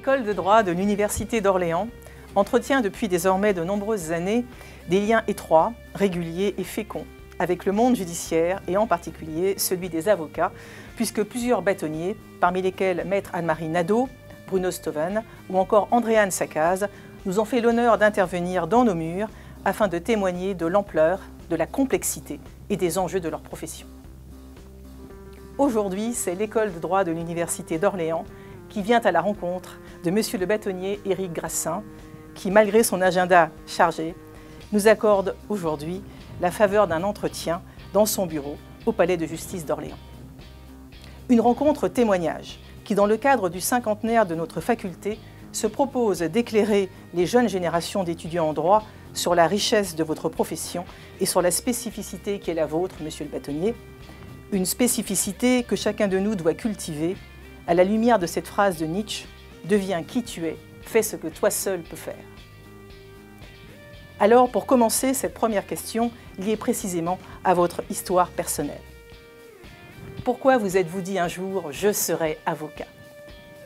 L'école de droit de l'Université d'Orléans entretient depuis désormais de nombreuses années des liens étroits, réguliers et féconds avec le monde judiciaire et en particulier celui des avocats, puisque plusieurs bâtonniers, parmi lesquels Maître Anne-Marie Nadeau, Bruno Stoven ou encore Andréane Sacaz, nous ont fait l'honneur d'intervenir dans nos murs afin de témoigner de l'ampleur, de la complexité et des enjeux de leur profession. Aujourd'hui, c'est l'école de droit de l'Université d'Orléans qui vient à la rencontre de monsieur le bâtonnier Éric Grassin, qui, malgré son agenda chargé, nous accorde aujourd'hui la faveur d'un entretien dans son bureau au Palais de justice d'Orléans. Une rencontre témoignage qui, dans le cadre du cinquantenaire de notre faculté, se propose d'éclairer les jeunes générations d'étudiants en droit sur la richesse de votre profession et sur la spécificité qui est la vôtre, monsieur le bâtonnier. Une spécificité que chacun de nous doit cultiver à la lumière de cette phrase de Nietzsche « Deviens qui tu es, fais ce que toi seul peux faire ». Alors, pour commencer cette première question, liée précisément à votre histoire personnelle. Pourquoi vous êtes-vous dit un jour « je serai avocat » ?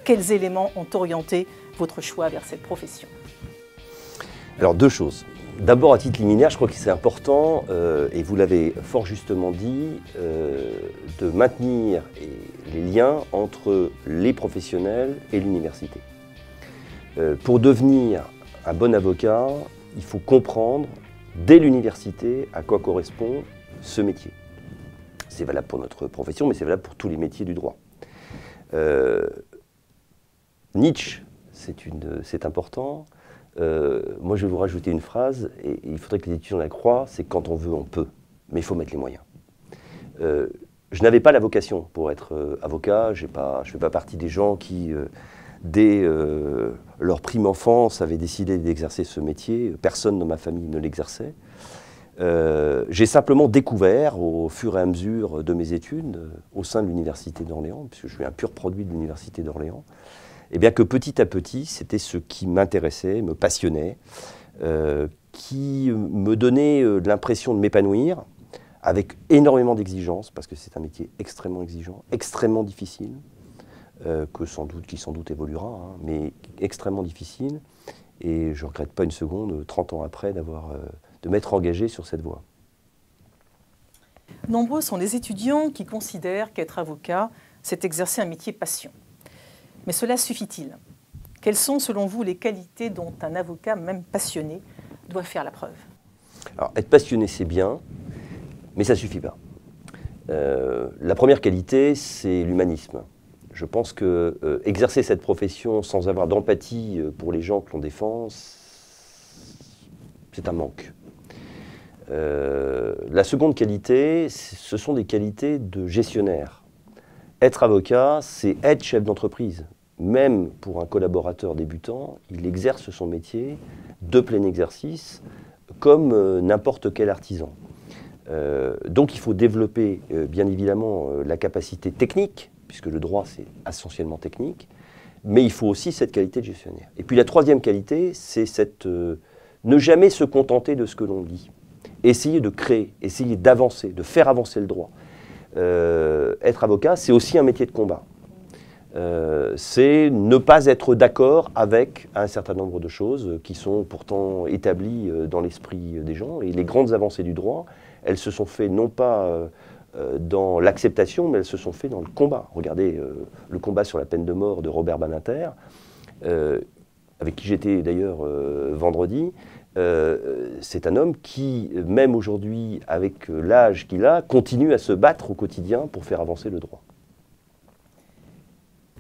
Quels éléments ont orienté votre choix vers cette profession ? Alors, deux choses. D'abord, à titre liminaire, je crois que c'est important, et vous l'avez fort justement dit, de maintenir les liens entre les professionnels et l'université. Pour devenir un bon avocat, il faut comprendre dès l'université à quoi correspond ce métier. C'est valable pour notre profession, mais c'est valable pour tous les métiers du droit. Nietzsche, c'est important. Moi, je vais vous rajouter une phrase, et il faudrait que les étudiants la croient, c'est quand on veut, on peut, mais il faut mettre les moyens. Je n'avais pas la vocation pour être avocat, je ne fais pas partie des gens qui, dès leur prime enfance, avaient décidé d'exercer ce métier. Personne dans ma famille ne l'exerçait. J'ai simplement découvert, au fur et à mesure de mes études, au sein de l'Université d'Orléans, puisque je suis un pur produit de l'Université d'Orléans, eh bien que petit à petit, c'était ce qui m'intéressait, me passionnait, qui me donnait l'impression de m'épanouir, avec énormément d'exigences, parce que c'est un métier extrêmement exigeant, extrêmement difficile, qui sans doute évoluera, hein, mais extrêmement difficile. Et je ne regrette pas une seconde, 30 ans après, de m'être engagé sur cette voie. Nombreux sont les étudiants qui considèrent qu'être avocat, c'est exercer un métier passion. Mais cela suffit-il ? Quelles sont, selon vous, les qualités dont un avocat, même passionné, doit faire la preuve ? Alors, être passionné, c'est bien, mais ça ne suffit pas. La première qualité, c'est l'humanisme. Je pense que exercer cette profession sans avoir d'empathie pour les gens que l'on défend, c'est un manque. La seconde qualité, ce sont des qualités de gestionnaire. Être avocat, c'est être chef d'entreprise. Même pour un collaborateur débutant, il exerce son métier de plein exercice, comme n'importe quel artisan. Donc il faut développer, bien évidemment, la capacité technique, puisque le droit, c'est essentiellement technique, mais il faut aussi cette qualité de gestionnaire. Et puis la troisième qualité, c'est ne jamais se contenter de ce que l'on dit. Essayer de créer, essayer d'avancer, de faire avancer le droit. Être avocat, c'est aussi un métier de combat. C'est ne pas être d'accord avec un certain nombre de choses qui sont pourtant établies dans l'esprit des gens. Et les grandes avancées du droit, elles se sont faites non pas dans l'acceptation, mais elles se sont faites dans le combat. Regardez le combat sur la peine de mort de Robert Badinter, avec qui j'étais d'ailleurs vendredi. C'est un homme qui, même aujourd'hui, avec l'âge qu'il a, continue à se battre au quotidien pour faire avancer le droit.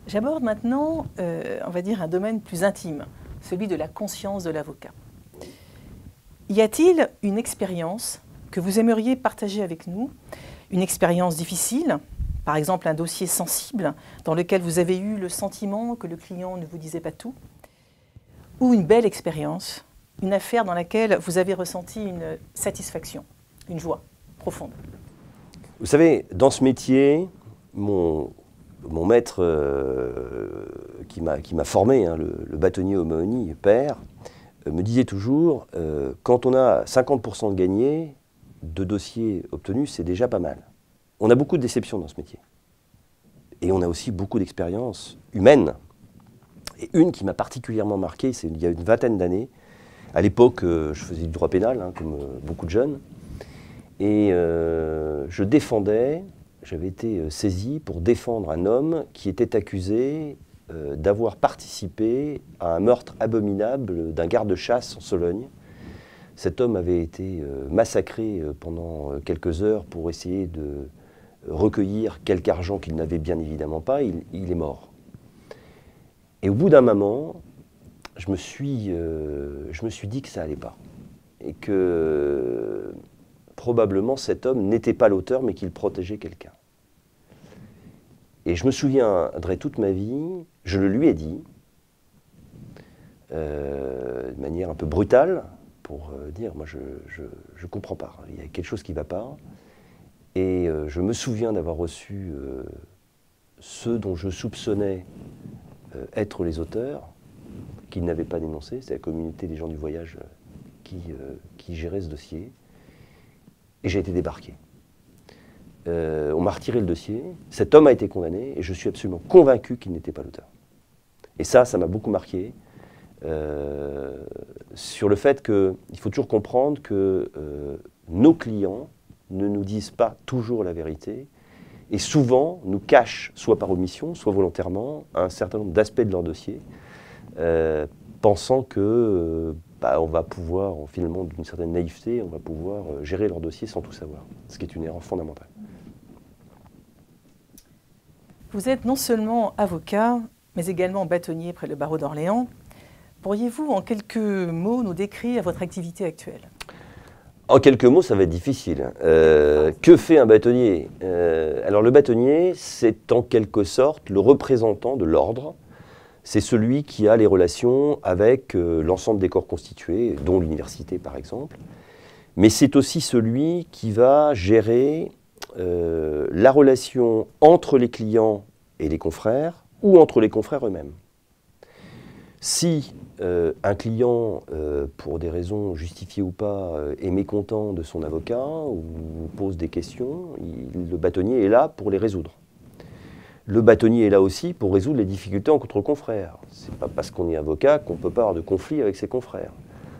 J'aborde maintenant, on va dire, un domaine plus intime, celui de la conscience de l'avocat. Y a-t-il une expérience que vous aimeriez partager avec nous, une expérience difficile, par exemple un dossier sensible, dans lequel vous avez eu le sentiment que le client ne vous disait pas tout, ou une belle expérience, une affaire dans laquelle vous avez ressenti une satisfaction, une joie profonde? Vous savez, dans ce métier, mon maître qui m'a formé, hein, le bâtonnier O'Mahony, père, me disait toujours, quand on a 50% de gagnés, de dossiers obtenus, c'est déjà pas mal. On a beaucoup de déceptions dans ce métier. Et on a aussi beaucoup d'expériences humaines Et une qui m'a particulièrement marqué, c'est il y a une vingtaine d'années. À l'époque, je faisais du droit pénal, hein, comme beaucoup de jeunes. Et je défendais, j'avais été saisi pour défendre un homme qui était accusé d'avoir participé à un meurtre abominable d'un garde-chasse en Sologne. Cet homme avait été massacré pendant quelques heures pour essayer de recueillir quelque argent qu'il n'avait bien évidemment pas. Il est mort. Et au bout d'un moment, je me suis dit que ça n'allait pas. Et que probablement cet homme n'était pas l'auteur, mais qu'il protégeait quelqu'un. Et je me souviendrai toute ma vie, je le lui ai dit, de manière un peu brutale, pour dire, moi je ne comprends pas, il y a quelque chose qui ne va pas. Et je me souviens d'avoir reçu ceux dont je soupçonnais être les auteurs, qu'ils n'avaient pas dénoncé, c'est la communauté des gens du voyage qui gérait ce dossier. Et j'ai été débarqué. On m'a retiré le dossier, cet homme a été condamné, et je suis absolument convaincu qu'il n'était pas l'auteur. Et ça m'a beaucoup marqué, sur le fait qu'il faut toujours comprendre que nos clients ne nous disent pas toujours la vérité, et souvent nous cachent, soit par omission, soit volontairement, un certain nombre d'aspects de leur dossier, pensant que on va pouvoir, finalement, d'une certaine naïveté, on va pouvoir gérer leur dossier sans tout savoir, ce qui est une erreur fondamentale. Vous êtes non seulement avocat, mais également bâtonnier près le barreau d'Orléans. Pourriez-vous, en quelques mots, nous décrire votre activité actuelle ? En quelques mots, ça va être difficile. Que fait un bâtonnier ? Alors le bâtonnier, c'est en quelque sorte le représentant de l'ordre. C'est celui qui a les relations avec l'ensemble des corps constitués, dont l'université par exemple. Mais c'est aussi celui qui va gérer la relation entre les clients et les confrères, ou entre les confrères eux-mêmes. Si un client, pour des raisons justifiées ou pas, est mécontent de son avocat ou pose des questions, le bâtonnier est là pour les résoudre. Le bâtonnier est là aussi pour résoudre les difficultés entre confrères. Ce n'est pas parce qu'on est avocat qu'on ne peut pas avoir de conflit avec ses confrères.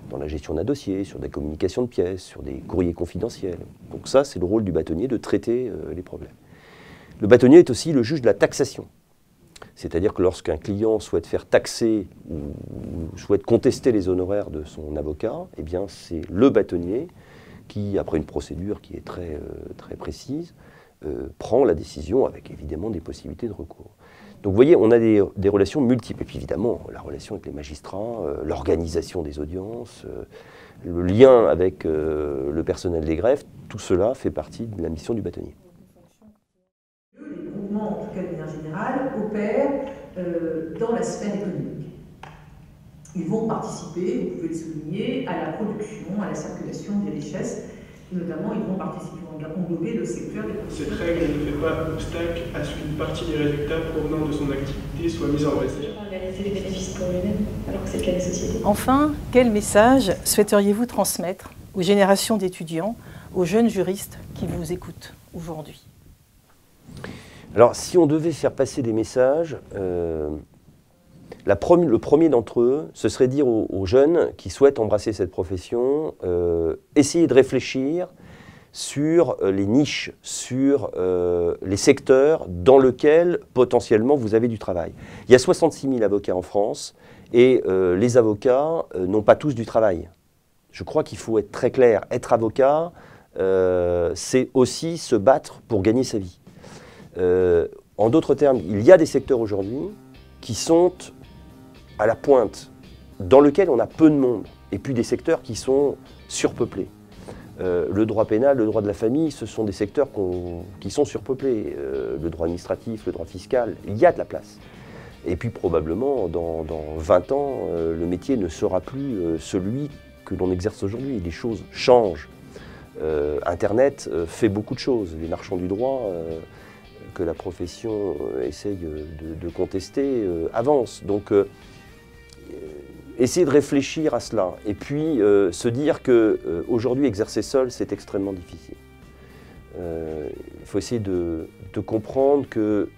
Dans la gestion d'un dossier, sur des communications de pièces, sur des courriers confidentiels. Donc ça, c'est le rôle du bâtonnier de traiter les problèmes. Le bâtonnier est aussi le juge de la taxation. C'est-à-dire que lorsqu'un client souhaite faire taxer ou souhaite contester les honoraires de son avocat, eh bien c'est le bâtonnier qui, après une procédure qui est très, très précise, prend la décision avec évidemment des possibilités de recours. Donc vous voyez, on a des relations multiples. Et puis évidemment, la relation avec les magistrats, l'organisation des audiences, le lien avec le personnel des greffes, tout cela fait partie de la mission du bâtonnier. Les groupements, en tout cas de manière générale, opèrent dans la sphère économique. Ils vont participer, vous pouvez le souligner, à la production, à la circulation des richesses. Et notamment, ils vont participer, englober le secteur des produits. Cette règle ne fait pas obstacle à ce qu'une partie des résultats provenant de son activité soit mise en réserve. Réaliser les bénéfices pour lui-même, alors que c'est le cas des sociétés. Enfin, quel message souhaiteriez-vous transmettre aux générations d'étudiants, aux jeunes juristes qui vous écoutent aujourd'hui ? Alors, si on devait faire passer des messages, le premier d'entre eux, ce serait dire aux jeunes qui souhaitent embrasser cette profession, essayez de réfléchir sur les niches, sur les secteurs dans lesquels potentiellement vous avez du travail. Il y a 66 000 avocats en France et les avocats n'ont pas tous du travail. Je crois qu'il faut être très clair. Être avocat, c'est aussi se battre pour gagner sa vie. En d'autres termes, il y a des secteurs aujourd'hui qui sont à la pointe, dans lesquels on a peu de monde, et puis des secteurs qui sont surpeuplés. Le droit pénal, le droit de la famille, ce sont des secteurs qui sont surpeuplés. Le droit administratif, le droit fiscal, il y a de la place. Et puis probablement, dans 20 ans, le métier ne sera plus celui que l'on exerce aujourd'hui. Les choses changent. Internet fait beaucoup de choses. Les marchands du droit que la profession essaye de contester avancent. Donc, essayer de réfléchir à cela et puis se dire qu'aujourd'hui, exercer seul, c'est extrêmement difficile. Il faut essayer de comprendre que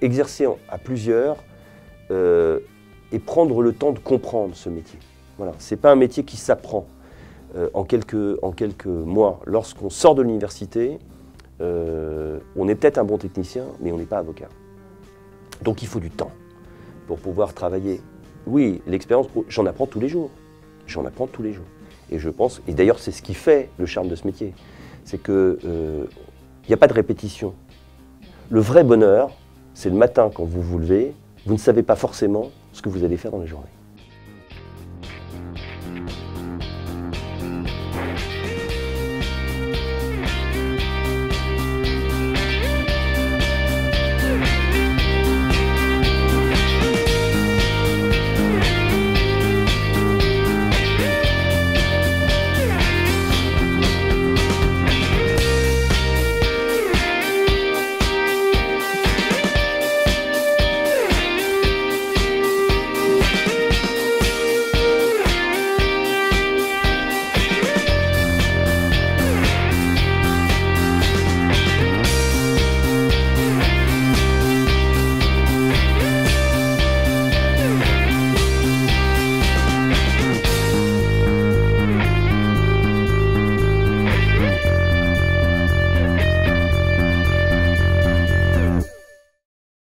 exercer à plusieurs, et prendre le temps de comprendre ce métier. Voilà. Ce n'est pas un métier qui s'apprend en quelques mois. Lorsqu'on sort de l'université, on est peut-être un bon technicien, mais on n'est pas avocat. Donc il faut du temps pour pouvoir travailler. Oui, l'expérience, j'en apprends tous les jours. J'en apprends tous les jours. Et je pense, et d'ailleurs c'est ce qui fait le charme de ce métier, c'est qu'il n'y a pas de répétition. Le vrai bonheur, c'est le matin quand vous vous levez, vous ne savez pas forcément ce que vous allez faire dans la journée.